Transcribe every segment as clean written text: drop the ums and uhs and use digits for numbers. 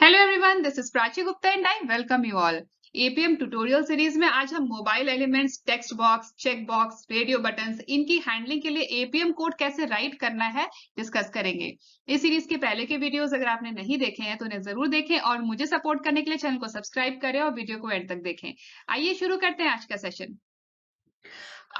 Hello everyone, this is Prachi Gupta and I welcome you all. APM tutorial series में आज हम mobile elements, text box, check box, radio buttons, इनकी handling के लिए APM code कैसे right करना है डिस्कस करेंगे। इस सीरीज के पहले के वीडियोस अगर आपने नहीं देखे हैं तो उन्हें जरूर देखें और मुझे सपोर्ट करने के लिए चैनल को सब्सक्राइब करें और वीडियो को एंड तक देखें। आइए शुरू करते हैं आज का सेशन।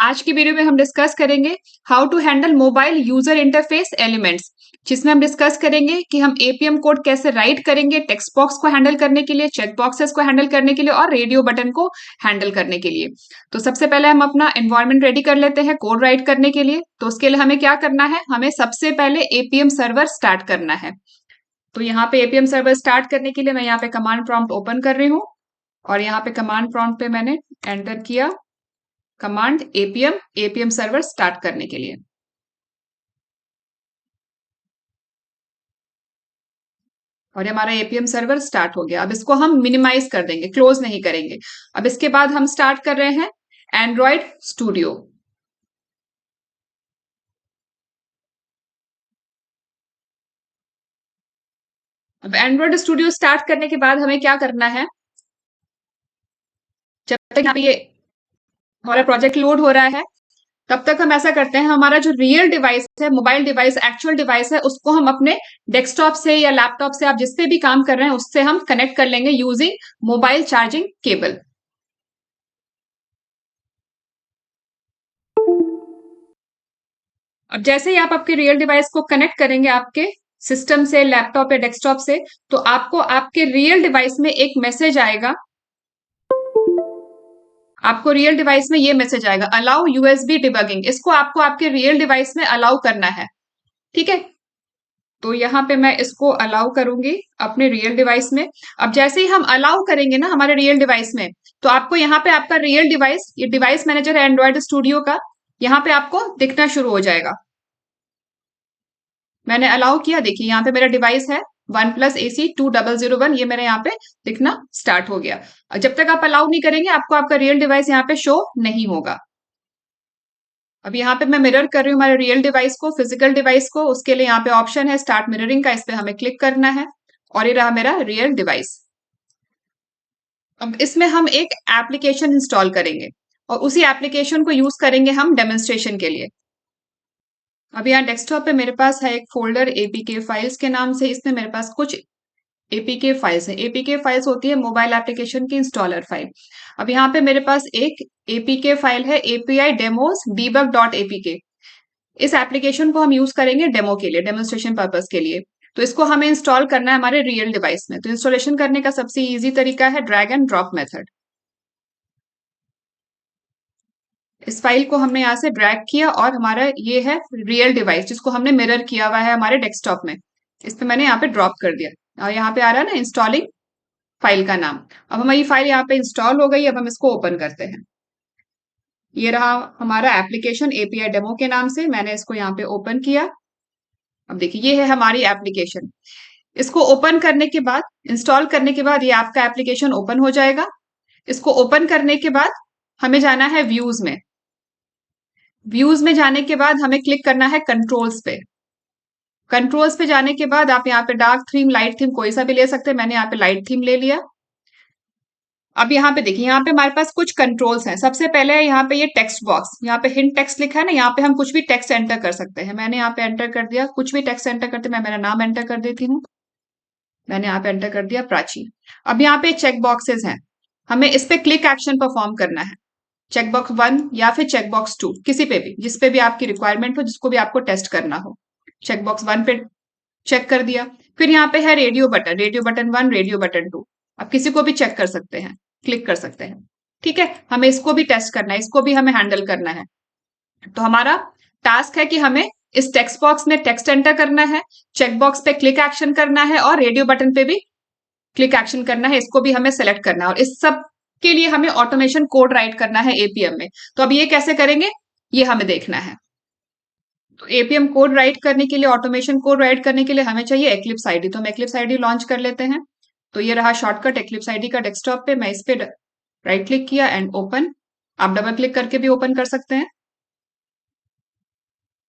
आज की वीडियो में हम डिस्कस करेंगे how to handle mobile user interface elements, जिसमें हम डिस्कस करेंगे कि हम एपीएम कोड कैसे राइट करेंगे टेक्स्ट बॉक्स को हैंडल करने के लिए, चेक बॉक्सेस को हैंडल करने के लिए और रेडियो बटन को हैंडल करने के लिए। तो सबसे पहले हम अपना एनवायरनमेंट रेडी कर लेते हैं कोड राइट करने के लिए। तो उसके लिए हमें क्या करना है, हमें सबसे पहले एपीएम सर्वर स्टार्ट करना है। तो यहाँ पे एपीएम सर्वर स्टार्ट करने के लिए मैं यहाँ पे कमांड प्रॉम्प्ट ओपन कर रही हूँ और यहाँ पे कमांड प्रॉम्प्ट पे मैंने एंटर किया कमांड एपीएम सर्वर स्टार्ट करने के लिए। और हमारा एपीएम सर्वर स्टार्ट हो गया। अब इसको हम मिनिमाइज कर देंगे, क्लोज नहीं करेंगे। अब इसके बाद हम स्टार्ट कर रहे हैं एंड्रॉइड स्टूडियो। अब एंड्रॉइड स्टूडियो स्टार्ट करने के बाद हमें क्या करना है, जब तक यहाँ पे ये हमारा प्रोजेक्ट लोड हो रहा है तब तक हम ऐसा करते हैं, हमारा जो रियल डिवाइस है, मोबाइल डिवाइस, एक्चुअल डिवाइस है, उसको हम अपने डेस्कटॉप से या लैपटॉप से, आप जिससे भी काम कर रहे हैं उससे हम कनेक्ट कर लेंगे यूजिंग मोबाइल चार्जिंग केबल। अब जैसे ही आप आपके रियल डिवाइस को कनेक्ट करेंगे आपके सिस्टम से, लैपटॉप या डेस्कटॉप से, तो आपको आपके रियल डिवाइस में एक मैसेज आएगा। आपको रियल डिवाइस में ये मैसेज आएगा, अलाउ यूएसबी डिबगिंग। इसको आपको आपके रियल डिवाइस में अलाउ करना है। ठीक है, तो यहाँ पे मैं इसको अलाउ करूंगी अपने रियल डिवाइस में। अब जैसे ही हम अलाउ करेंगे ना हमारे रियल डिवाइस में, तो आपको यहाँ पे आपका रियल डिवाइस, ये डिवाइस मैनेजर है एंड्रॉइड स्टूडियो का, यहाँ पे आपको दिखना शुरू हो जाएगा। मैंने अलाउ किया, देखिए यहाँ पे मेरा डिवाइस है OnePlus AC 2001, ये मेरे यहाँ पे दिखना स्टार्ट हो गया। जब तक आप अलाउ नहीं करेंगे आपको आपका रियल डिवाइस यहाँ पे शो नहीं होगा। अब यहाँ पे मैं मिरर कर रही हूँ हमारे रियल डिवाइस को, फिजिकल डिवाइस को। उसके लिए यहाँ पे ऑप्शन है स्टार्ट मिररिंग का, इस पे हमें क्लिक करना है और ये रहा मेरा रियल डिवाइस। अब इसमें हम एक एप्लीकेशन इंस्टॉल करेंगे और उसी एप्लीकेशन को यूज करेंगे हम डेमोन्स्ट्रेशन के लिए। अब यहाँ डेस्कटॉप पे मेरे पास है एक फोल्डर एपीके फाइल्स के नाम से, इसमें मेरे पास कुछ एपीके फाइल्स है। एपीके फाइल्स होती है मोबाइल एप्लीकेशन की इंस्टॉलर फाइल। अब यहाँ पे मेरे पास एक एपीके फाइल है API demos debug dot APK. इस एप्लीकेशन को हम यूज करेंगे डेमो के लिए, डेमोन्स्ट्रेशन पर्पस के लिए। तो इसको हमें इंस्टॉल करना है हमारे रियल डिवाइस में। तो इंस्टॉलेशन करने का सबसे इजी तरीका है ड्रैग एंड ड्रॉप मेथड। इस फाइल को हमने यहाँ से ड्रैग किया और हमारा ये है रियल डिवाइस जिसको हमने मिरर किया हुआ है हमारे डेस्कटॉप में। इस पे मैंने यहाँ पे ड्रॉप कर दिया और यहाँ पे आ रहा है ना इंस्टॉलिंग फाइल का नाम। अब हमारी फाइल यहाँ पे इंस्टॉल हो गई। अब हम इसको ओपन करते हैं। ये रहा हमारा एप्लीकेशन एपीआई डेमो के नाम से, मैंने इसको यहाँ पे ओपन किया। अब देखिए ये है हमारी एप्लीकेशन। इसको ओपन करने के बाद, इंस्टॉल करने के बाद ये आपका एप्लीकेशन ओपन हो जाएगा। इसको ओपन करने के बाद हमें जाना है व्यूज में। व्यूज में जाने के बाद हमें क्लिक करना है कंट्रोल्स पे। कंट्रोल्स पे जाने के बाद आप यहाँ पे डार्क थीम, लाइट थीम कोई सा भी ले सकते हैं। मैंने यहाँ पे लाइट थीम ले लिया। अब यहाँ पे देखिए, यहाँ पे हमारे पास कुछ कंट्रोल्स हैं। सबसे पहले यहाँ पे ये टेक्स्ट बॉक्स, यहाँ पे हिंट टेक्स्ट लिखा है ना, यहाँ पे हम कुछ भी टेक्स्ट एंटर कर सकते हैं। मैंने यहाँ पे एंटर कर दिया, कुछ भी टेक्स्ट एंटर करते मैं मेरा नाम एंटर कर देती हूँ। मैंने यहाँ पे एंटर कर दिया प्राची। अब यहाँ पे चेक बॉक्सेस हैं, हमें इस पे क्लिक एक्शन परफॉर्म करना है। चेकबॉक्स 1 या फिर चेकबॉक्स 2, किसी पे भी, जिस पे भी आपकी रिक्वायरमेंट हो, जिसको भी आपको टेस्ट करना हो। चेकबॉक्स 1 पे चेक कर दिया। फिर यहाँ पे है radio button, radio button 1, radio button 2। आप किसी को भी चेक कर सकते हैं, क्लिक कर सकते हैं। ठीक है, हमें इसको भी टेस्ट करना है, इसको भी हमें हैंडल करना है। तो हमारा टास्क है कि हमें इस टेक्स्ट बॉक्स में टेक्स्ट एंटर करना है, चेक बॉक्स पे क्लिक एक्शन करना है और रेडियो बटन पे भी क्लिक एक्शन करना है। इसको भी हमें सेलेक्ट करना है और इस सब के लिए हमें ऑटोमेशन कोड राइट करना है एपीएम में। तो अब ये कैसे करेंगे, ये हमें देखना है। तो एपीएम कोड राइट करने के लिए, ऑटोमेशन कोड राइट करने के लिए हमें चाहिए एक्लिप्स आईडी। तो हम एक्लिप्स आईडी लॉन्च कर लेते हैं। तो ये रहा शॉर्टकट एक्लिप्स आईडी का डेस्कटॉप पे। मैं इस पे राइट क्लिक किया एंड ओपन। आप डबल क्लिक करके भी ओपन कर सकते हैं।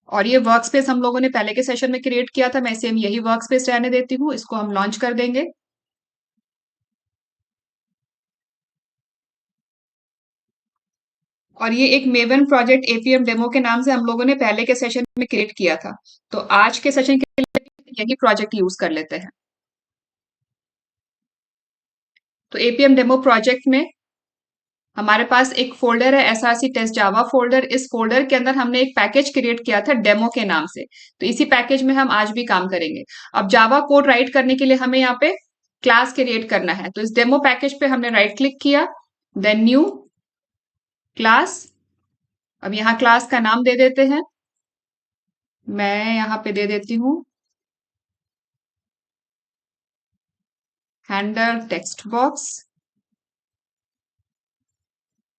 और ये वर्क स्पेस हम लोगों ने पहले के सेशन में क्रिएट किया था, मैं सेम यही वर्क स्पेस रहने देती हूँ। इसको हम लॉन्च कर देंगे। और ये एक मेवन प्रोजेक्ट एपीएम डेमो के नाम से हम लोगों ने पहले के सेशन में क्रिएट किया था। तो आज के सेशन के लिए यही प्रोजेक्ट यूज कर लेते हैं। तो एपीएम डेमो प्रोजेक्ट में हमारे पास एक फोल्डर है एसआरसी टेस्ट जावा फोल्डर। इस फोल्डर के अंदर हमने एक पैकेज क्रिएट किया था डेमो के नाम से। तो इसी पैकेज में हम आज भी काम करेंगे। अब जावा कोड राइट करने के लिए हमें यहाँ पे क्लास क्रिएट करना है। तो इस डेमो पैकेज पे हमने राइट क्लिक किया, देन न्यू क्लास। अब यहाँ क्लास का नाम दे देते हैं। मैं यहाँ पे दे देती हूँ handle text box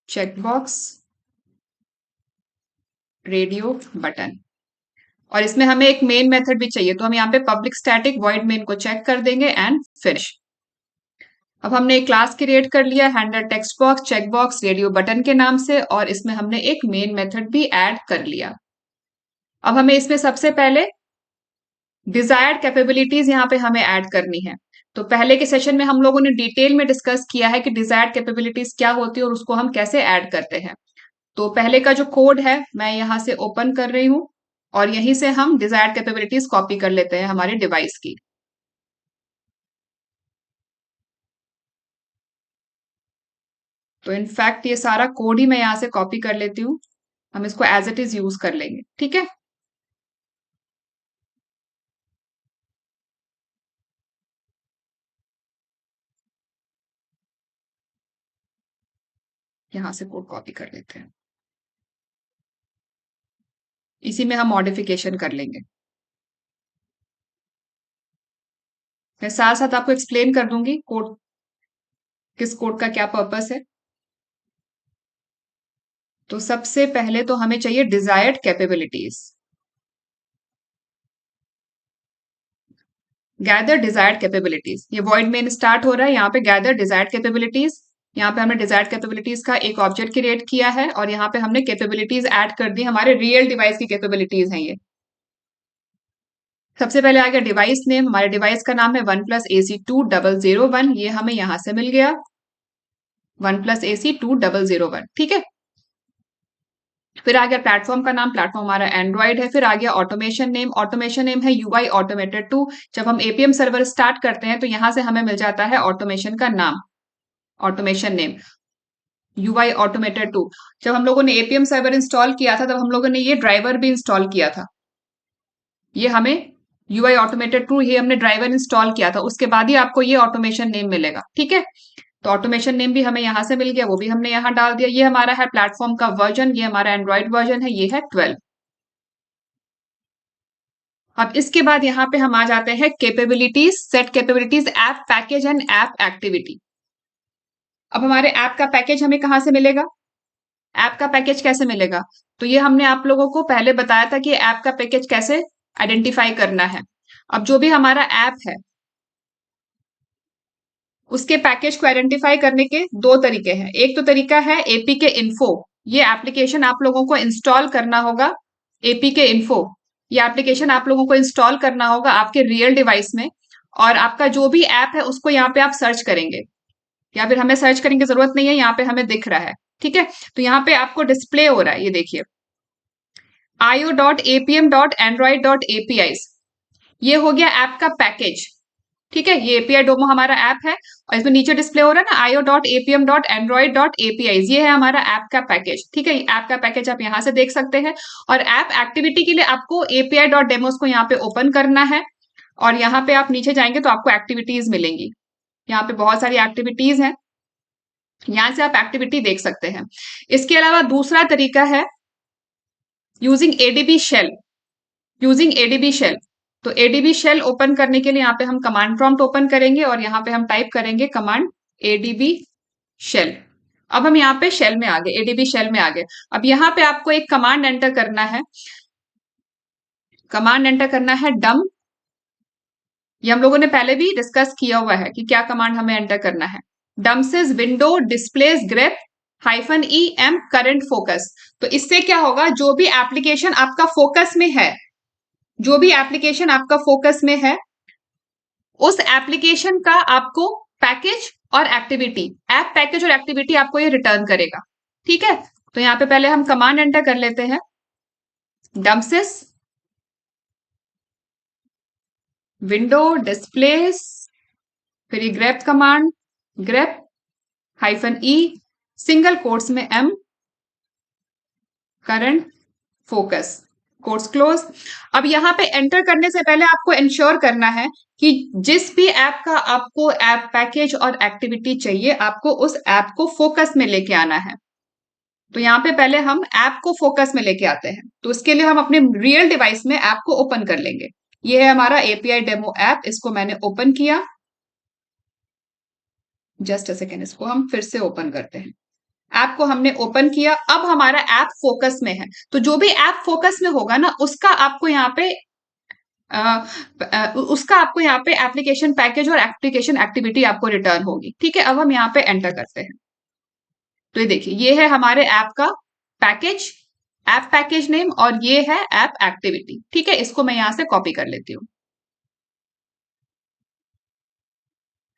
checkbox radio button. और इसमें हमें एक मेन मेथड भी चाहिए, तो हम यहाँ पे पब्लिक स्टैटिक वॉइड मेन को चेक कर देंगे एंड फिनिश। अब हमने एक क्लास क्रिएट कर लिया handle text box checkbox radio button के नाम से, और इसमें हमने एक मेन मेथड भी ऐड कर लिया। अब हमें इसमें सबसे पहले डिजायर्ड कैपेबिलिटीज यहाँ पे हमें ऐड करनी है। तो पहले के सेशन में हम लोगों ने डिटेल में डिस्कस किया है कि डिजायर्ड कैपेबिलिटीज क्या होती है और उसको हम कैसे ऐड करते हैं। तो पहले का जो कोड है मैं यहाँ से ओपन कर रही हूँ और यहीं से हम डिजायर्ड कैपेबिलिटीज कॉपी कर लेते हैं हमारे डिवाइस की। तो इनफैक्ट ये सारा कोड ही मैं यहाँ से कॉपी कर लेती हूँ। हम इसको एज इट इज यूज कर लेंगे, ठीक है। यहाँ से कोड कॉपी कर लेते हैं, इसी में हम मॉडिफिकेशन कर लेंगे। मैं साथ साथ आपको एक्सप्लेन कर दूंगी कोड, किस कोड का क्या पर्पस है। तो सबसे पहले तो हमें चाहिए desired capabilities. Gather desired capabilities, ये वॉइड मेन स्टार्ट हो रहा है यहाँ पे गैदर डिजायर्ड कैपेबिलिटीज। यहाँ पे हमने डिजायर्ड कैपेबिलिटीज का एक ऑब्जेक्ट क्रिएट किया है और यहाँ पे हमने कैपेबिलिटीज ऐड कर दी, हमारे रियल डिवाइस की कैपेबिलिटीज हैं ये। सबसे पहले आ गया डिवाइस नेम, हमारे डिवाइस का नाम है OnePlus AC2001, ये हमें यहां से मिल गया OnePlus AC2001, ठीक है। फिर आ गया प्लेटफॉर्म का नाम, प्लेटफॉर्म हमारा एंड्रॉइड है। फिर आ गया ऑटोमेशन नेम है UI ऑटोमेटेड 2। जब हम एपीएम सर्वर स्टार्ट करते हैं तो यहां से हमें मिल जाता है ऑटोमेशन का नाम, ऑटोमेशन नेम UI ऑटोमेटेड 2। जब हम लोगों ने एपीएम सर्वर इंस्टॉल किया था तब हम लोगों ने ये ड्राइवर भी इंस्टॉल किया था, ये हमें UI ऑटोमेटेड 2 ये हमने ड्राइवर इंस्टॉल किया था, उसके बाद ही आपको ये ऑटोमेशन नेम मिलेगा, ठीक है। तो ऑटोमेशन नेम भी हमें यहां से मिल गया, वो भी हमने यहां डाल दिया। ये हमारा है प्लेटफॉर्म का वर्जन, ये हमारा एंड्रॉइड वर्जन है, ये है 12। अब इसके बाद यहाँ पे हम आ जाते हैं capabilities, set capabilities app package and app activity. अब हमारे ऐप का पैकेज हमें कहां से मिलेगा, ऐप का पैकेज कैसे मिलेगा। तो ये हमने आप लोगों को पहले बताया था कि ऐप का पैकेज कैसे आइडेंटिफाई करना है। अब जो भी हमारा ऐप है उसके पैकेज को आइडेंटिफाई करने के दो तरीके हैं। एक तो तरीका है एपीके इन्फो, ये एप्लीकेशन आप लोगों को इंस्टॉल करना होगा। एपीके इन्फो ये एप्लीकेशन आप लोगों को इंस्टॉल करना होगा आपके रियल डिवाइस में, और आपका जो भी ऐप है उसको यहाँ पे आप सर्च करेंगे, या फिर हमें सर्च करने की जरूरत नहीं है, यहाँ पे हमें दिख रहा है, ठीक है। तो यहाँ पे आपको डिस्प्ले हो रहा है, ये देखिए io.apm.android.api, ये हो गया ऐप का पैकेज, ठीक है। ये एपीआई डोमो हमारा ऐप है और इसमें नीचे डिस्प्ले हो रहा है ना io.apm.android.api, ये है हमारा ऐप का पैकेज, ठीक है। ऐप का पैकेज आप यहां से देख सकते हैं। और ऐप एक्टिविटी के लिए आपको api.demos को यहाँ पे ओपन करना है और यहाँ पे आप नीचे जाएंगे तो आपको एक्टिविटीज मिलेंगी। यहाँ पे बहुत सारी एक्टिविटीज हैं, यहां से आप एक्टिविटी देख सकते हैं। इसके अलावा दूसरा तरीका है using ADB shell, using ADB shell. तो एडीबी शेल ओपन करने के लिए यहाँ पे हम कमांड प्रॉम्प्ट ओपन करेंगे और यहाँ पे हम टाइप करेंगे कमांड एडीबी शेल। अब हम यहाँ पे शेल में आ गए, एडीबी शेल में आ गए। अब यहाँ पे आपको एक कमांड एंटर करना है, कमांड एंटर करना है डम। ये हम लोगों ने पहले भी डिस्कस किया हुआ है कि क्या कमांड हमें एंटर करना है। Dumpsys window displays grep -em current focus. तो इससे क्या होगा, जो भी एप्लीकेशन आपका फोकस में है, जो भी एप्लीकेशन आपका फोकस में है उस एप्लीकेशन का आपको पैकेज और एक्टिविटी, ऐप पैकेज और एक्टिविटी आपको ये रिटर्न करेगा, ठीक है। तो यहाँ पे पहले हम कमांड एंटर कर लेते हैं, डम्प सिस विंडो डिस्प्लेस, फिर ये grep command, grep -e single quotes में m current focus quotes close. अब यहाँ पे एंटर करने से पहले आपको इंश्योर करना है कि जिस भी ऐप का आपको ऐप पैकेज और एक्टिविटी चाहिए, आपको उस ऐप को फोकस में लेके आना है। तो यहाँ पे पहले हम ऐप को फोकस में लेके आते हैं, तो इसके लिए हम अपने रियल डिवाइस में ऐप को ओपन कर लेंगे। ये है हमारा एपीआई डेमो ऐप, इसको मैंने ओपन किया। जस्ट अ सेकेंड, इसको हम फिर से ओपन करते हैं। ऐप को हमने ओपन किया, अब हमारा ऐप फोकस में है। तो जो भी ऐप फोकस में होगा ना, उसका आपको यहाँ पे एप्लीकेशन पैकेज और एप्लीकेशन एक्टिविटी आपको रिटर्न होगी। ठीक है, अब हम यहाँ पे एंटर करते हैं। तो ये देखिए, ये है हमारे ऐप का पैकेज, ऐप पैकेज नेम, और ये है ऐप एक्टिविटी। ठीक है, इसको मैं यहां से कॉपी कर लेती हूँ,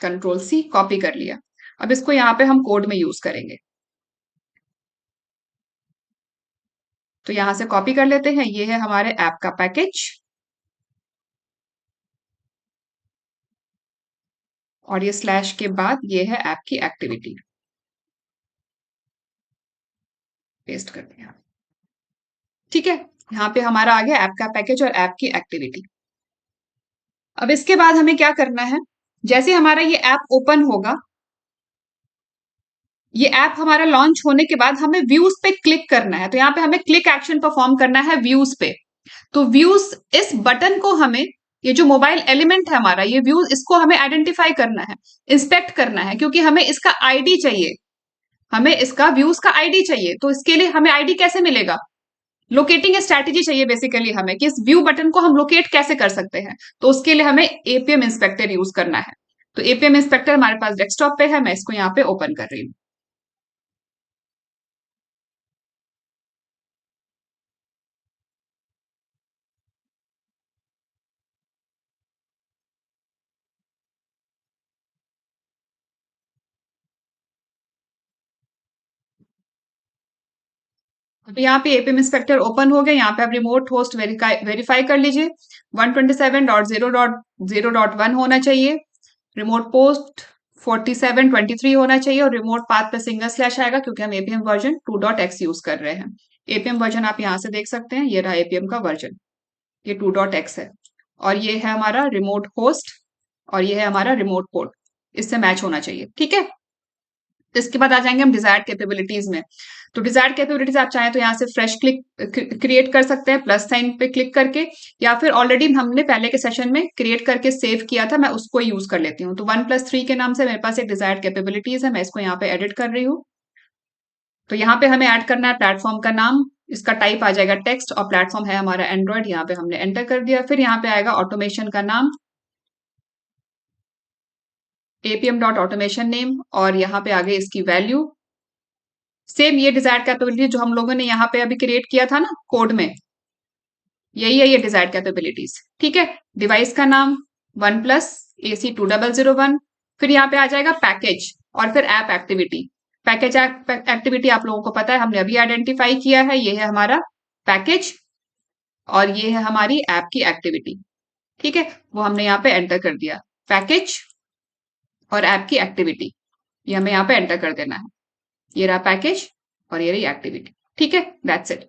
Ctrl+C, कॉपी कर लिया। अब इसको यहाँ पे हम कोड में यूज करेंगे, तो यहां से कॉपी कर लेते हैं। ये है हमारे ऐप का पैकेज, और ये स्लैश के बाद ये है ऐप की एक्टिविटी, पेस्ट कर दिया। ठीक है, यहाँ पे हमारा आ गया ऐप का पैकेज और ऐप की एक्टिविटी। अब इसके बाद हमें क्या करना है, जैसे हमारा ये ऐप ओपन होगा, ये ऐप हमारा लॉन्च होने के बाद हमें व्यूज पे क्लिक करना है। तो यहाँ पे हमें क्लिक एक्शन परफॉर्म करना है व्यूज पे। तो व्यूज, इस बटन को हमें, ये जो मोबाइल एलिमेंट है हमारा, ये व्यूज, इसको हमें आइडेंटिफाई करना है, इंस्पेक्ट करना है, क्योंकि हमें इसका आईडी चाहिए, हमें इसका व्यूज का आईडी चाहिए। तो इसके लिए हमें आईडी कैसे मिलेगा, लोकेटिंग स्ट्रैटेजी चाहिए बेसिकली हमें, कि इस व्यू बटन को हम लोकेट कैसे कर सकते हैं। तो उसके लिए हमें एपीएम इंस्पेक्टर यूज करना है। तो एपीएम इंस्पेक्टर हमारे पास डेस्कटॉप पे है, मैं इसको यहाँ पे ओपन कर रही हूँ। तो यहाँ पे एपीएम इंस्पेक्टर ओपन हो गया। यहाँ पे आप रिमोट होस्ट वेरीफाई कर लीजिए, 127.0.0.1 होना चाहिए, रिमोट पोस्ट 4723 होना चाहिए, और रिमोट पाथ पे सिंगल स्लैश आएगा, क्योंकि हम एपीएम वर्जन 2.x यूज कर रहे हैं। एपीएम वर्जन आप यहाँ से देख सकते हैं, ये रहा एपीएम का वर्जन, ये 2.x है, और ये है हमारा रिमोट होस्ट, और ये है हमारा रिमोट पोर्ट, इससे मैच होना चाहिए। ठीक है, इसके बाद आ जाएंगे हम डिजायर्ड कैपेबिलिटीज में। तो डिजायर्ड कैपेबिलिटीज आप चाहें तो यहाँ से फ्रेश क्लिक क्रिएट कर सकते हैं, प्लस साइन पे क्लिक करके, या फिर ऑलरेडी हमने पहले के सेशन में क्रिएट करके सेव किया था, मैं उसको यूज कर लेती हूँ। तो 1+3 के नाम से मेरे पास एक डिजायर्ड कैपेबिलिटीज है, मैं इसको यहाँ पे एडिट कर रही हूँ। तो यहाँ पे हमें ऐड करना है प्लेटफॉर्म का नाम, इसका टाइप आ जाएगा टेक्स्ट, और प्लेटफॉर्म है हमारा एंड्रॉइड, यहाँ पे हमने एंटर कर दिया। फिर यहाँ पे आएगा ऑटोमेशन का नाम, apm.automation नेम, और यहाँ पे आगे इसकी वैल्यू, सेम ये डिजायर्ड कैपेबिलिटी जो हम लोगों ने यहाँ पे अभी क्रिएट किया था ना कोड में, यही है ये डिजायर्ड कैपेबिलिटीज। ठीक है, डिवाइस का नाम OnePlus AC2001, फिर यहाँ पे आ जाएगा पैकेज, और फिर ऐप एक्टिविटी। पैकेज एक्टिविटी आप लोगों को पता है, हमने अभी आइडेंटिफाई किया है, ये है हमारा पैकेज, और ये है हमारी ऐप की एक्टिविटी। ठीक है, वो हमने यहाँ पे एंटर कर दिया, पैकेज और ऐप की एक्टिविटी, ये हमें यहाँ पे एंटर कर देना है। ये रहा पैकेज और ये रही एक्टिविटी। ठीक है, दैट्स इट।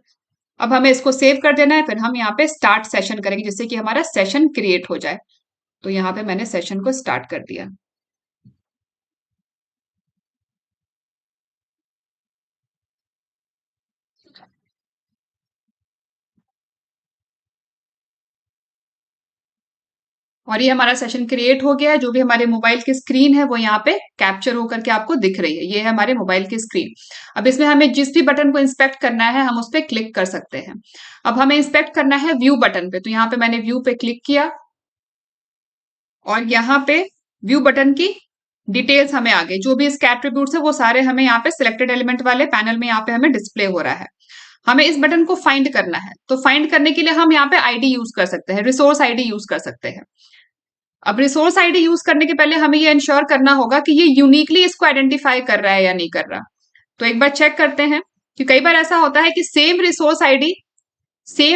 अब हमें इसको सेव कर देना है, फिर हम यहाँ पे स्टार्ट सेशन करेंगे, जिससे कि हमारा सेशन क्रिएट हो जाए। तो यहाँ पे मैंने सेशन को स्टार्ट कर दिया। और ये हमारा सेशन क्रिएट हो गया है। जो भी हमारे मोबाइल की स्क्रीन है वो यहाँ पे कैप्चर होकर के आपको दिख रही है, ये है हमारे मोबाइल की स्क्रीन। अब इसमें हमें जिस भी बटन को इंस्पेक्ट करना है, हम उस पर क्लिक कर सकते हैं। अब हमें इंस्पेक्ट करना है व्यू बटन पे, तो यहाँ पे मैंने व्यू पे क्लिक किया, और यहाँ पे व्यू बटन की डिटेल्स हमें आ गई, जो भी इसके एट्रीब्यूट्स है वो सारे हमें यहाँ पे सिलेक्टेड एलिमेंट वाले पैनल में यहाँ पे हमें डिस्प्ले हो रहा है। हमें इस बटन को फाइंड करना है, तो फाइंड करने के लिए हम यहाँ पे आईडी यूज कर सकते हैं, रिसोर्स आईडी यूज कर सकते हैं। अब रिसोर्स आईडी यूज करने के पहले हमें ये इंश्योर करना होगा कि ये यूनिकली इसको आइडेंटिफाई कर रहा है या नहीं कर रहा। तो एक बार चेक करते हैं, कि कई बार ऐसा होता है कि same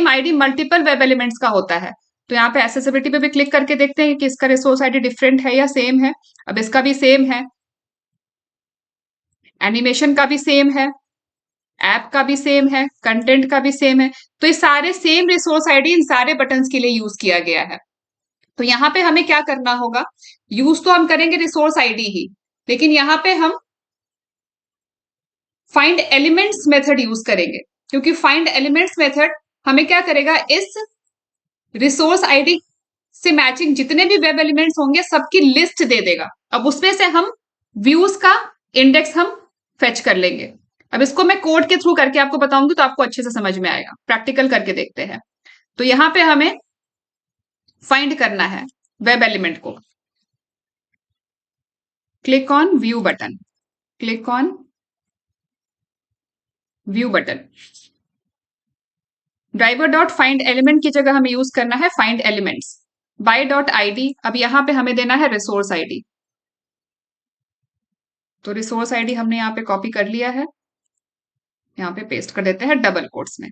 ID multiple web elements का होता है। तो यहाँ पे एक्सेसिबिलिटी पे भी क्लिक करके देखते हैं कि इसका रिसोर्स आईडी डिफरेंट है या सेम है। अब इसका भी सेम है, एनिमेशन का भी सेम है, ऐप का भी सेम है, कंटेंट का भी सेम है। तो ये सारे सेम रिसोर्स आईडी इन सारे बटन्स के लिए यूज किया गया है। तो यहाँ पे हमें क्या करना होगा, यूज तो हम करेंगे रिसोर्स आईडी ही, लेकिन यहाँ पे हम फाइंड एलिमेंट्स मेथड यूज करेंगे, क्योंकि फाइंड एलिमेंट्स मेथड हमें क्या करेगा, इस रिसोर्स आईडी से मैचिंग जितने भी वेब एलिमेंट्स होंगे सबकी लिस्ट दे देगा। अब उसमें से हम व्यूज का इंडेक्स हम फेच कर लेंगे। अब इसको मैं कोड के थ्रू करके आपको बताऊंगी तो आपको अच्छे से समझ में आएगा। प्रैक्टिकल करके देखते हैं। तो यहां पे हमें फाइंड करना है वेब एलिमेंट को। Click on view button, click on view button. Driver dot find element की जगह हमें यूज करना है find elements bye dot ID. अब यहां पे हमें देना है रिसोर्स आईडी। तो रिसोर्स आईडी हमने यहाँ पे कॉपी कर लिया है, यहाँ पे पेस्ट कर देते हैं डबल कोट्स में।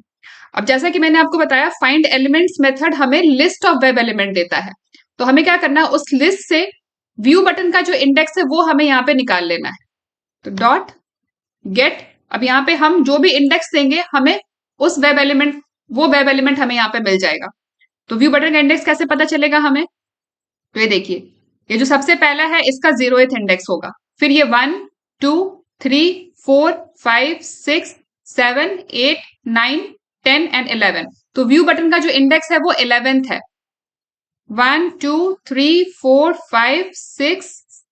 अब जैसा कि मैंने आपको बताया, फाइंड एलिमेंट्स मेथड हमें लिस्ट ऑफ वेब एलिमेंट देता है। तो हमें क्या करना है, उस लिस्ट से व्यू बटन का जो इंडेक्स है वो हमें यहाँ पे निकाल लेना है। तो डॉट गेट, अब यहाँ पे हम जो भी इंडेक्स देंगे हमें उस वो वेब एलिमेंट हमें यहाँ पे मिल जाएगा। तो व्यू बटन का इंडेक्स कैसे पता चलेगा हमें, तो ये देखिए, ये जो सबसे पहला है इसका 0th इंडेक्स होगा, फिर ये 1 2 3 4 5 6 7 8 9 10 एंड 11। तो व्यू बटन का जो इंडेक्स है वो 11th है। 1 2 3 4 5 6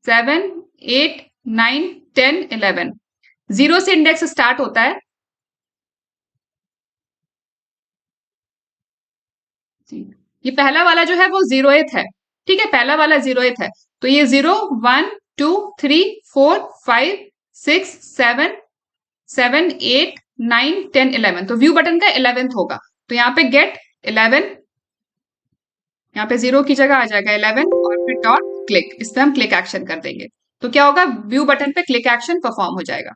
7 8 9 10 11, 0 से इंडेक्स स्टार्ट होता है। ये पहला वाला जो है वो 0th है, ठीक है, पहला वाला 0th है। तो ये 0 1 2 3 4 5 6 7 7 8 9 10 11, तो व्यू बटन का 11th होगा। तो यहाँ पे गेट 11, यहाँ पे 0 की जगह आ जाएगा 11 और फिर डॉट क्लिक, इस पे हम क्लिक एक्शन कर देंगे। तो क्या होगा, व्यू बटन पे क्लिक एक्शन परफॉर्म हो जाएगा।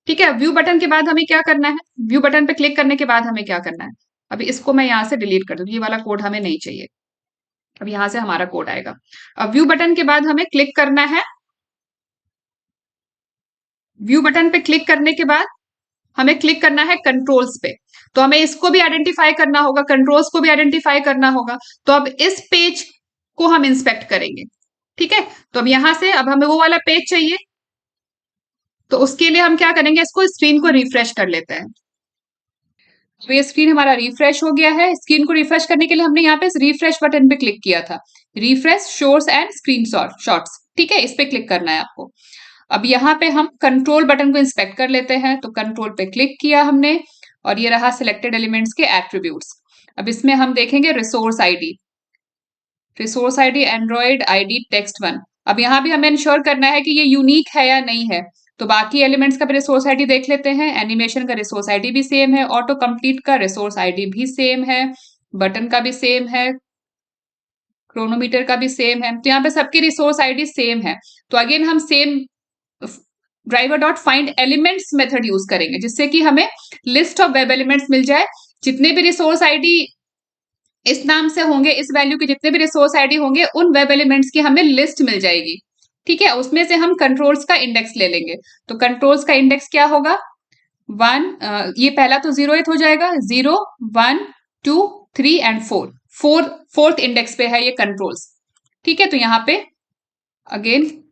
ठीक है, व्यू बटन के बाद हमें क्या करना है, व्यू बटन पे क्लिक करने के बाद हमें क्या करना है, अभी इसको मैं यहाँ से डिलीट कर दूँ, ये वाला कोड हमें नहीं चाहिए। अब यहां से हमारा कोड आएगा। अब व्यू बटन के बाद हमें क्लिक करना है, व्यू बटन पे क्लिक करने के बाद हमें क्लिक करना है कंट्रोल्स पे। तो हमें इसको भी आइडेंटिफाई करना होगा, कंट्रोल्स को भी आइडेंटिफाई करना होगा। तो अब इस पेज को हम इंस्पेक्ट करेंगे। ठीक है, तो अब यहां से अब हमें वो वाला पेज चाहिए, तो उसके लिए हम क्या करेंगे, इसको स्क्रीन को रिफ्रेश कर लेते हैं। तो ये स्क्रीन हमारा रिफ्रेश हो गया है। स्क्रीन को रिफ्रेश करने के लिए हमने यहाँ पे रिफ्रेश बटन पे क्लिक किया था, refresh shores and screen shots, ठीक है, इस पे क्लिक करना है आपको। अब यहाँ पे हम कंट्रोल बटन को इंस्पेक्ट कर लेते हैं। तो कंट्रोल पे क्लिक किया हमने और ये रहा सिलेक्टेड एलिमेंट्स के एट्रीब्यूट्स। अब इसमें हम देखेंगे resource ID, resource ID Android ID text 1। अब यहाँ भी हमें इंश्योर करना है कि ये यूनिक है या नहीं है। तो बाकी एलिमेंट्स का भी रिसोर्स आईडी देख लेते हैं। एनिमेशन का रिसोर्स आईडी भी सेम है, ऑटो कंप्लीट का रिसोर्स आईडी भी सेम है, बटन का भी सेम है, क्रोनोमीटर का भी सेम है। तो यहाँ पे सबकी रिसोर्स आईडी सेम है। तो अगेन हम same driver dot find elements method use करेंगे, जिससे कि हमें लिस्ट ऑफ वेब एलिमेंट्स मिल जाए। जितने भी रिसोर्स आईडी इस नाम से होंगे, इस वैल्यू के जितने भी रिसोर्स आईडी होंगे, उन वेब एलिमेंट्स की हमें लिस्ट मिल जाएगी। ठीक है, उसमें से हम कंट्रोल्स का इंडेक्स ले लेंगे। तो कंट्रोल्स का इंडेक्स क्या होगा, 1, ये पहला तो 0th हो जाएगा, 0 1 2 3 एंड 4, फोर्थ इंडेक्स पे है ये कंट्रोल्स। ठीक है, तो यहाँ पे अगेन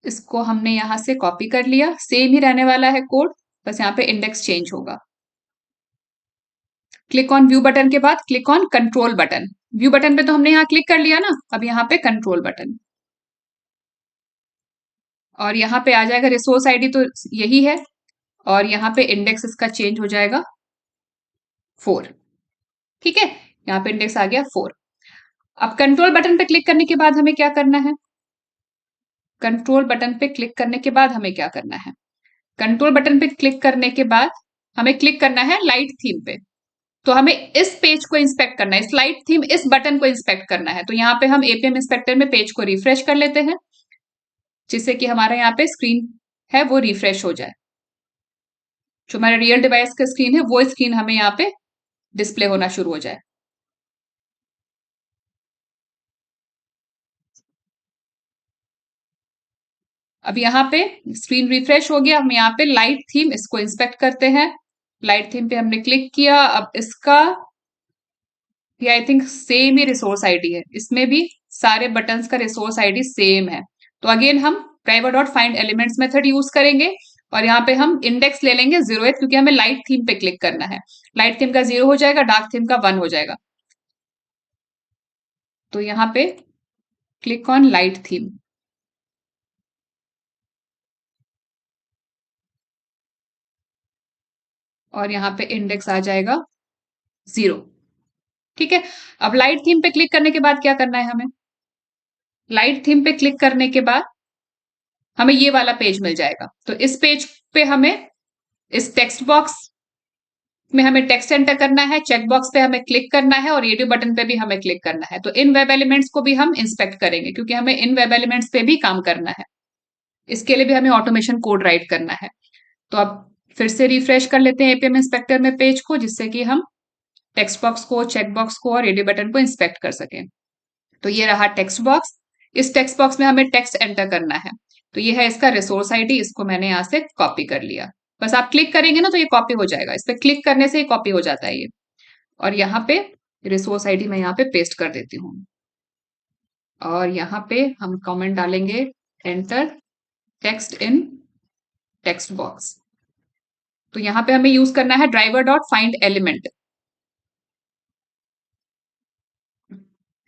इसको हमने यहां से कॉपी कर लिया, सेम ही रहने वाला है कोड, बस यहाँ पे इंडेक्स चेंज होगा। क्लिक ऑन व्यू बटन के बाद click on control button. View button पे तो हमने यहाँ क्लिक कर लिया ना, अब यहाँ पे कंट्रोल बटन, और यहाँ पे आ जाएगा रिसोर्स आईडी तो यही है, और यहाँ पे इंडेक्स इसका चेंज हो जाएगा 4। ठीक है, यहाँ पे इंडेक्स आ गया 4। अब कंट्रोल बटन पे क्लिक करने के बाद हमें क्या करना है, कंट्रोल बटन पे क्लिक करने के बाद हमें क्या करना है, कंट्रोल बटन पे क्लिक करने के बाद हमें क्लिक करना है लाइट थीम पे। तो हमें इस पेज को इंस्पेक्ट करना है, इस लाइट थीम, इस बटन को इंस्पेक्ट करना है। तो यहाँ पे हम एपीएम इंस्पेक्टर में पेज को रिफ्रेश कर लेते हैं, जिससे कि हमारा यहाँ पे स्क्रीन है वो रिफ्रेश हो जाए। जो हमारा रियल डिवाइस का स्क्रीन है वो स्क्रीन हमें यहाँ पे डिस्प्ले होना शुरू हो जाए। अब यहाँ पे स्क्रीन रिफ्रेश हो गया। हम यहाँ पे लाइट थीम इसको इंस्पेक्ट करते हैं। लाइट थीम पे हमने क्लिक किया। अब इसका ये I think same he resource ID है, इसमें भी सारे बटन्स का रिसोर्स आईडी सेम है। तो अगेन हम driver dot find elements method use करेंगे और यहाँ पे हम इंडेक्स ले लेंगे 0th, क्योंकि हमें लाइट थीम पे क्लिक करना है। लाइट थीम का 0 हो जाएगा, डार्क थीम का 1 हो जाएगा। तो यहाँ पे क्लिक ऑन लाइट थीम और यहाँ पे इंडेक्स आ जाएगा 0। ठीक है। अब लाइट थीम पे क्लिक करने के बाद क्या करना है हमें? लाइट थीम पे क्लिक करने के बाद हमें ये वाला पेज मिल जाएगा। तो इस पेज पे हमें इस टेक्स्ट बॉक्स में हमें टेक्स्ट एंटर करना है, चेक बॉक्स पे हमें क्लिक करना है और रेडियो बटन पे भी हमें क्लिक करना है। तो इन वेब एलिमेंट्स को भी हम इंस्पेक्ट करेंगे, क्योंकि हमें इन वेब एलिमेंट्स पे भी काम करना है। इसके लिए भी हमें ऑटोमेशन कोड राइट करना है। तो अब फिर से रिफ्रेश कर लेते हैं एपीएम इंस्पेक्टर में पेज को, जिससे कि हम टेक्स्ट बॉक्स को, चेक बॉक्स को और रेडियो बटन को इंस्पेक्ट कर सकें। तो ये रहा टेक्स्ट बॉक्स। इस टेक्स्ट बॉक्स में हमें टेक्स्ट एंटर करना है। तो ये है इसका रिसोर्स आईडी, इसको मैंने यहाँ से कॉपी कर लिया। बस आप क्लिक करेंगे ना तो ये कॉपी हो जाएगा, इस पर क्लिक करने से ही कॉपी हो जाता है ये। और यहाँ पे रिसोर्स आईडी मैं यहाँ पे पेस्ट कर देती हूँ और यहाँ पे हम कमेंट डालेंगे enter text in text box. तो यहाँ पे हमें यूज करना है ड्राइवर डॉट फाइंड एलिमेंट।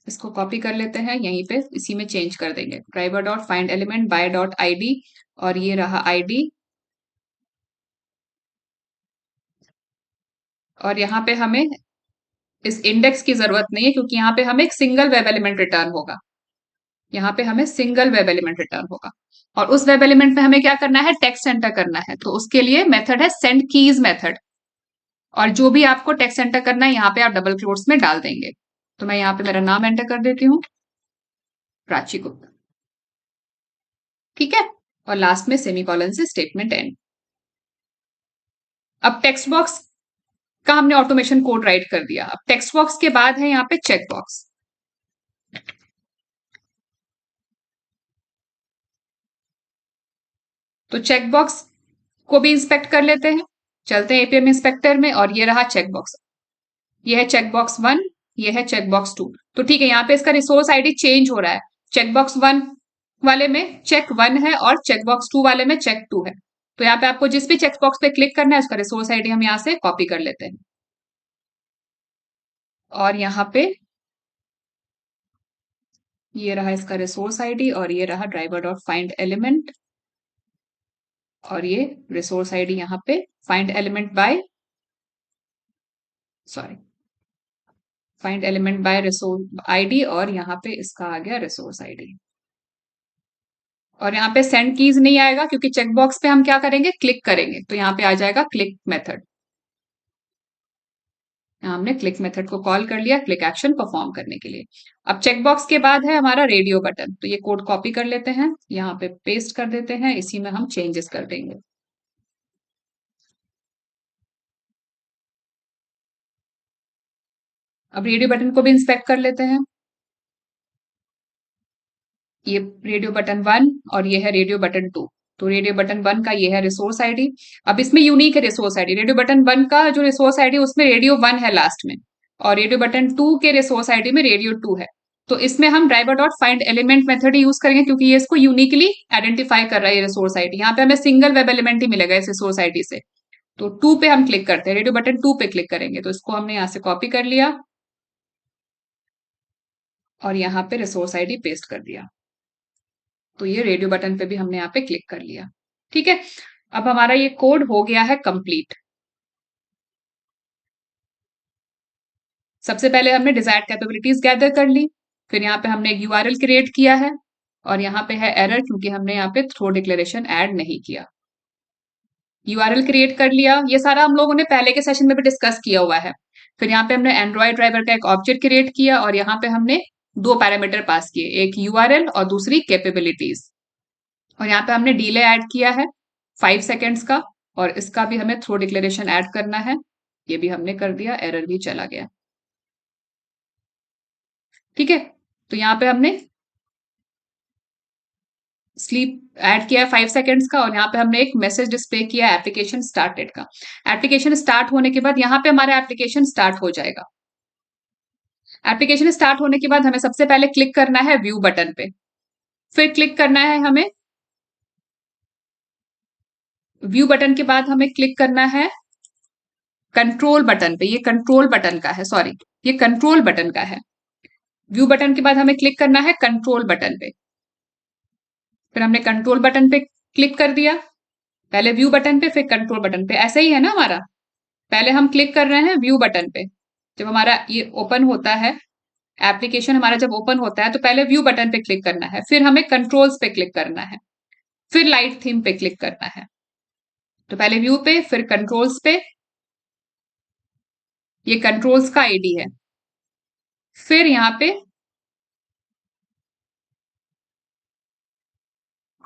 इसको कॉपी कर लेते हैं, यहीं पे इसी में चेंज कर देंगे, driver dot find element by dot ID और ये रहा आईडी। और यहाँ पे हमें इस इंडेक्स की जरूरत नहीं है, क्योंकि यहाँ पे हमें एक सिंगल वेब एलिमेंट रिटर्न होगा। यहाँ पे हमें सिंगल वेब एलिमेंट रिटर्न होगा और उस वेब एलिमेंट में हमें क्या करना है? टेक्स्ट एंटर करना है। तो उसके लिए मेथड है सेंड कीज मेथड, और जो भी आपको टेक्स्ट एंटर करना है यहाँ पे आप डबल क्लोट्स में डाल देंगे। तो मैं यहाँ पे मेरा नाम एंटर कर देती हूँ, प्राची गुप्ता। ठीक है। और लास्ट में सेमीकोलन से स्टेटमेंट एंड। अब टेक्स्ट बॉक्स का हमने ऑटोमेशन कोड राइट कर दिया। अब टेक्स्ट बॉक्स के बाद है यहाँ पे चेक बॉक्स। तो चेक बॉक्स को भी इंस्पेक्ट कर लेते हैं। चलते हैं एपीएम इंस्पेक्टर में और ये रहा चेक बॉक्स। ये है चेक बॉक्स 1, ये है चेक बॉक्स 2। तो ठीक है, यहाँ पे इसका रिसोर्स आईडी चेंज हो रहा है। चेक बॉक्स 1 वाले में चेक 1 है और चेक बॉक्स 2 वाले में चेक 2 है। तो यहाँ पे आपको जिस भी चेक बॉक्स पे क्लिक करना है उसका रिसोर्स आईडी हम यहाँ से कॉपी कर लेते हैं और यहाँ पे ये रहा इसका रिसोर्स आईडी और ये रहा ड्राइवर डॉट फाइंड एलिमेंट और ये रिसोर्स आईडी यहाँ पे find element by sorry find element by resource ID और यहाँ पे इसका आ गया रिसोर्स आईडी। और यहाँ पे सेंड कीज नहीं आएगा, क्योंकि चेक बॉक्स पे हम क्या करेंगे? क्लिक करेंगे। तो यहाँ पे आ जाएगा क्लिक मेथड। हमने क्लिक मेथड को कॉल कर लिया क्लिक एक्शन परफॉर्म करने के लिए। अब चेक बॉक्स के बाद है हमारा रेडियो बटन। तो ये कोड कॉपी कर लेते हैं, यहाँ पे पेस्ट कर देते हैं, इसी में हम चेंजेस कर देंगे। अब रेडियो बटन को भी इंस्पेक्ट कर लेते हैं। ये रेडियो बटन 1 और ये है रेडियो बटन 2। तो रेडियो बटन 1 का ये है रिसोर्स आईडी। अब इसमें यूनिक है रिसोर्स आईडी। रेडियो बटन 1 का जो रिसोर्स आईडी उसमें रेडियो 1 है लास्ट में, और रेडियो बटन 2 के रिसोर्स आईडी में रेडियो 2 है। तो इसमें हम driver dot find element method use करेंगे, क्योंकि ये इसको यूनिकली आइडेंटिफाई कर रहा है रिसोर्स आईडी। यहाँ पे हमें सिंगल वेब एलिमेंट ही मिलेगा इस रिसोर्स आईडी से। तो 2 पे हम क्लिक करते हैं, रेडियो बटन 2 पे क्लिक करेंगे। तो इसको हमने यहाँ से कॉपी कर लिया और यहाँ पे रिसोर्स आईडी पेस्ट कर दिया। तो ये रेडियो बटन पे भी हमने यहाँ पे क्लिक कर लिया। ठीक है। अब हमारा ये कोड हो गया है कंप्लीट। सबसे पहले हमने डिजायर्ड कैपेबिलिटीज गैदर कर ली, फिर यहाँ पे हमने एक यूआरएल क्रिएट किया है और यहाँ पे है एरर, क्योंकि हमने यहाँ पे थ्रो डिक्लेरेशन ऐड नहीं किया। यूआरएल क्रिएट कर लिया, ये सारा हम लोगों ने पहले के सेशन में भी डिस्कस किया हुआ है। फिर यहाँ पे हमने एंड्रॉइड ड्राइवर का एक ऑब्जेक्ट क्रिएट किया और यहाँ पे हमने 2 पैरामीटर पास किए, एक यूआरएल और दूसरी कैपेबिलिटीज। और यहाँ पे हमने डिले ऐड किया है 5 सेकेंड्स का। और इसका भी हमें थ्रो डिक्लेरेशन ऐड करना है। ये भी हमने कर दिया, एरर भी चला गया। ठीक है, तो यहाँ पे हमने स्लीप ऐड किया है 5 सेकेंड्स का, और यहाँ पे हमने एक मैसेज डिस्प्ले किया है एप्लीकेशन स्टार्टेड का। एप्लीकेशन स्टार्ट होने के बाद यहाँ पे हमारा एप्लीकेशन स्टार्ट हो जाएगा। एप्लीकेशन स्टार्ट होने के बाद हमें सबसे पहले क्लिक करना है व्यू बटन पे, फिर क्लिक करना है हमें व्यू बटन के बाद हमें क्लिक करना है कंट्रोल बटन पे। ये कंट्रोल बटन का है, सॉरी, ये कंट्रोल बटन का है। व्यू बटन के बाद हमें क्लिक करना है कंट्रोल बटन पे, फिर हमने कंट्रोल बटन पे क्लिक कर दिया। पहले व्यू बटन पे फिर कंट्रोल बटन पे, ऐसे ही है ना हमारा। पहले हम क्लिक कर रहे हैं व्यू बटन पे, जब हमारा ये ओपन होता है, एप्लीकेशन हमारा जब ओपन होता है तो पहले व्यू बटन पे क्लिक करना है, फिर हमें कंट्रोल्स पे क्लिक करना है, फिर लाइट थीम पे क्लिक करना है। तो पहले व्यू पे फिर कंट्रोल्स पे, ये कंट्रोल्स का आईडी है। फिर यहाँ पे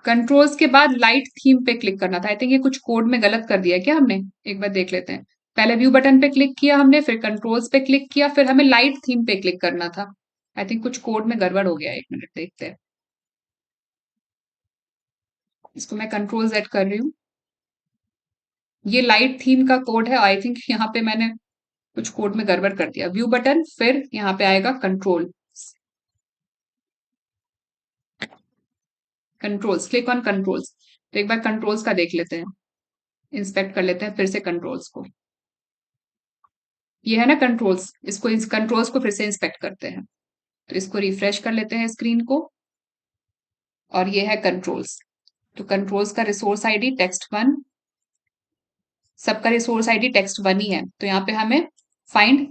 कंट्रोल्स के बाद लाइट थीम पे क्लिक करना था। आई थिंक ये कुछ कोड में गलत कर दिया क्या हमने, एक बार देख लेते हैं। पहले व्यू बटन पे क्लिक किया हमने, फिर कंट्रोल्स पे क्लिक किया, फिर हमें लाइट थीम पे क्लिक करना था। आई थिंक कुछ कोड में गड़बड़ हो गया, 1 मिनट देखते हैं। इसको मैं कंट्रोल Z कर रही हूँ। ये लाइट थीम का कोड है, आई थिंक यहाँ पे मैंने कुछ कोड में गड़बड़ कर दिया। व्यू बटन फिर यहाँ पे आएगा control, controls, click on controls. तो एक बार कंट्रोल्स का देख लेते हैं, इंस्पेक्ट कर लेते हैं फिर से कंट्रोल्स को। ये है ना कंट्रोल्स, इसको इस कंट्रोल्स को फिर से इंस्पेक्ट करते हैं। तो इसको रिफ्रेश कर लेते हैं स्क्रीन को, और ये है कंट्रोल्स। तो कंट्रोल्स का रिसोर्स आईडी text1, सबका रिसोर्स आईडी text1 ही है। तो यहाँ पे हमें फाइंड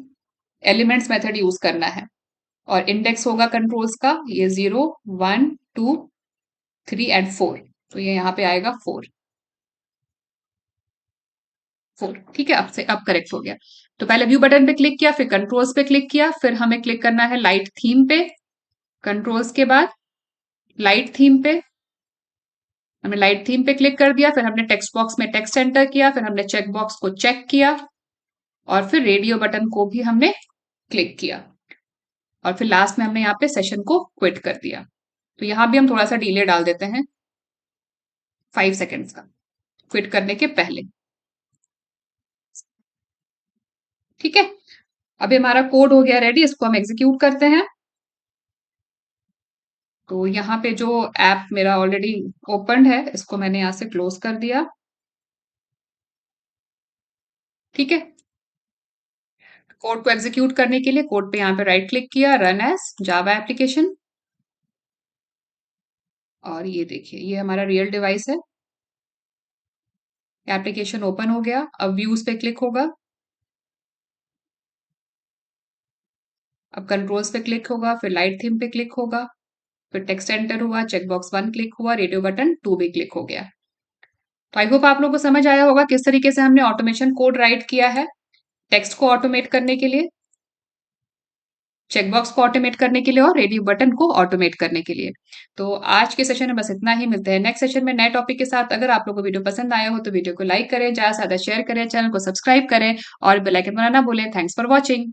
एलिमेंट्स मेथड यूज करना है, और इंडेक्स होगा कंट्रोल्स का ये 0, 1, 2, 3 एंड 4। तो ये यहाँ पे आएगा 4, 4। ठीक है, अब करेक्ट हो गया। तो पहले व्यू बटन पे क्लिक किया, फिर कंट्रोल्स पे क्लिक किया, फिर हमें क्लिक करना है लाइट थीम पे। कंट्रोल्स के बाद लाइट थीम पे, हमने लाइट थीम पे क्लिक कर दिया, फिर हमने टेक्स्ट बॉक्स में टेक्स्ट एंटर किया, फिर हमने चेक बॉक्स को चेक किया, और फिर रेडियो बटन को भी हमने क्लिक किया, और फिर लास्ट में हमने यहाँ पे सेशन को क्विट कर दिया। तो यहाँ भी हम थोड़ा सा डिले डाल देते हैं 5 सेकेंड्स का, क्विट करने के पहले। ठीक है, अभी हमारा कोड हो गया रेडी, इसको हम एग्जीक्यूट करते हैं। तो यहाँ पे जो ऐप मेरा ऑलरेडी ओपन है, इसको मैंने यहाँ से क्लोज कर दिया। ठीक है, कोड को एग्जीक्यूट करने के लिए कोड पे यहाँ पे राइट क्लिक किया, रन एज जावा एप्लीकेशन, और ये देखिए ये हमारा रियल डिवाइस है। एप्लीकेशन ओपन हो गया, अब व्यूज पे क्लिक होगा, अब कंट्रोल्स पे क्लिक होगा, फिर लाइट थीम पे क्लिक होगा, फिर टेक्स्ट एंटर हुआ, चेकबॉक्स 1 क्लिक हुआ, रेडियो बटन 2 भी क्लिक हो गया। तो आई होप आप लोगों को समझ आया होगा किस तरीके से हमने ऑटोमेशन कोड राइट किया है टेक्स्ट को ऑटोमेट करने के लिए, चेकबॉक्स को ऑटोमेट करने के लिए, और रेडियो बटन को ऑटोमेट करने के लिए। तो आज के सेशन में बस इतना ही, मिलते हैं नेक्स्ट सेशन में नए टॉपिक के साथ। अगर आप लोगों को वीडियो पसंद आया हो तो वीडियो को लाइक करें, ज्यादा से ज्यादा शेयर करें, चैनल को सब्सक्राइब करें, और बेल आइकन बनाना भूलें। Thanks for watching.